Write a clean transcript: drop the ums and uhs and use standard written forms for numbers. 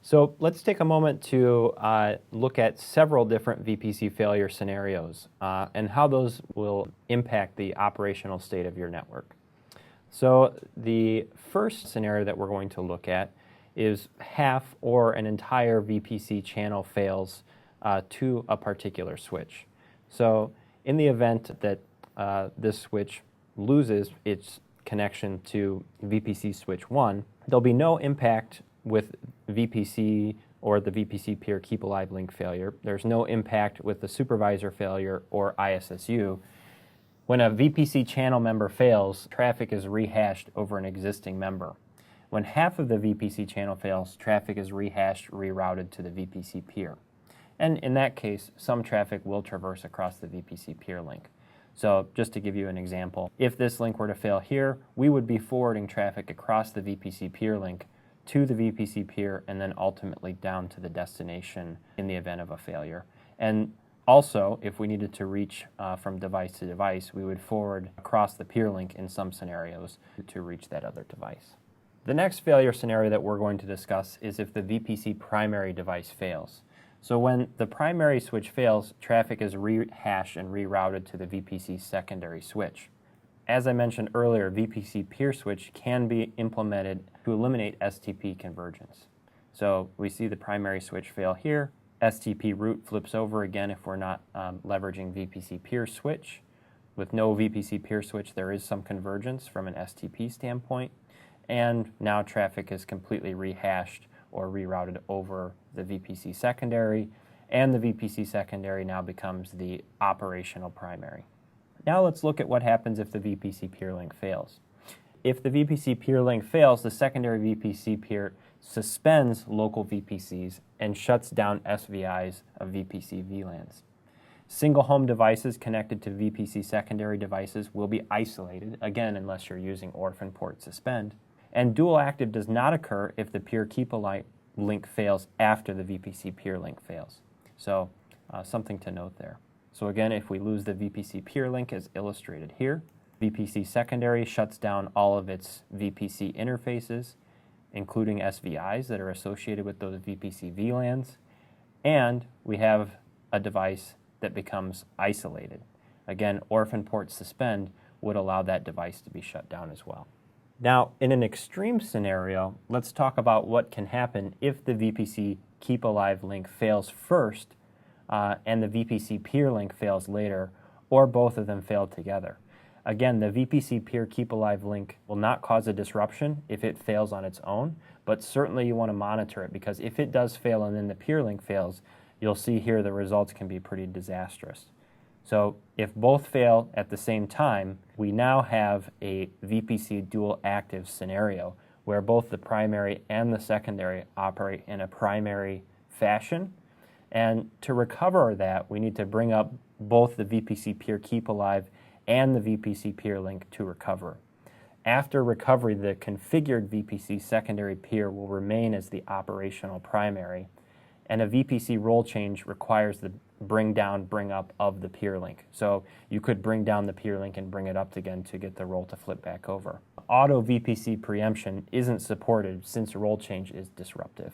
So let's take a moment to look at several different vPC failure scenarios and how those will impact the operational state of your network. So the first scenario that we're going to look at is half or an entire vPC channel fails to a particular switch. So in the event that this switch loses its connection to vPC switch 1, there'll be no impact with vPC or the vPC peer keep alive link failure. There's no impact with the supervisor failure or ISSU. When a vPC channel member fails, traffic is rehashed over an existing member. When half of the vPC channel fails, traffic is rehashed, rerouted to the vPC peer. And in that case, some traffic will traverse across the vPC peer link. So just to give you an example, if this link were to fail here, we would be forwarding traffic across the vPC peer link to the vPC peer and then ultimately down to the destination in the event of a failure. And also, if we needed to reach from device to device, we would forward across the peer link in some scenarios to reach that other device. The next failure scenario that we're going to discuss is if the vPC primary device fails. So when the primary switch fails, traffic is rehashed and rerouted to the vPC secondary switch. As I mentioned earlier, vPC peer switch can be implemented to eliminate STP convergence. So we see the primary switch fail here. STP route flips over again if we're not leveraging vPC peer switch. With no vPC peer switch, there is some convergence from an STP standpoint. And now traffic is completely rehashed or rerouted over the vPC secondary, and the vPC secondary now becomes the operational primary. Now let's look at what happens if the vPC peer link fails. If the vPC peer link fails, the secondary vPC peer suspends local VPCs and shuts down SVIs of VPC VLANs. Single home devices connected to VPC secondary devices will be isolated, again, unless you're using orphan port suspend. And dual active does not occur if the peer keep alive link fails after the vPC peer link fails. So something to note there. So again, if we lose the VPC peer link as illustrated here, VPC secondary shuts down all of its VPC interfaces, including SVIs that are associated with those VPC VLANs, and we have a device that becomes isolated. Again, orphan port suspend would allow that device to be shut down as well. Now, in an extreme scenario, let's talk about what can happen if the VPC keep alive link fails first and the VPC peer link fails later, or both of them fail together. Again, the VPC peer keep alive link will not cause a disruption if it fails on its own, but certainly you want to monitor it, because if it does fail and then the peer link fails, you'll see here the results can be pretty disastrous. So if both fail at the same time, we now have a VPC dual active scenario where both the primary and the secondary operate in a primary fashion. And to recover that, we need to bring up both the VPC peer keep alive and the VPC peer link to recover. After recovery, the configured VPC secondary peer will remain as the operational primary, and a VPC role change requires the bring down, bring up of the peer link. So you could bring down the peer link and bring it up again to get the role to flip back over. Auto VPC preemption isn't supported since role change is disruptive.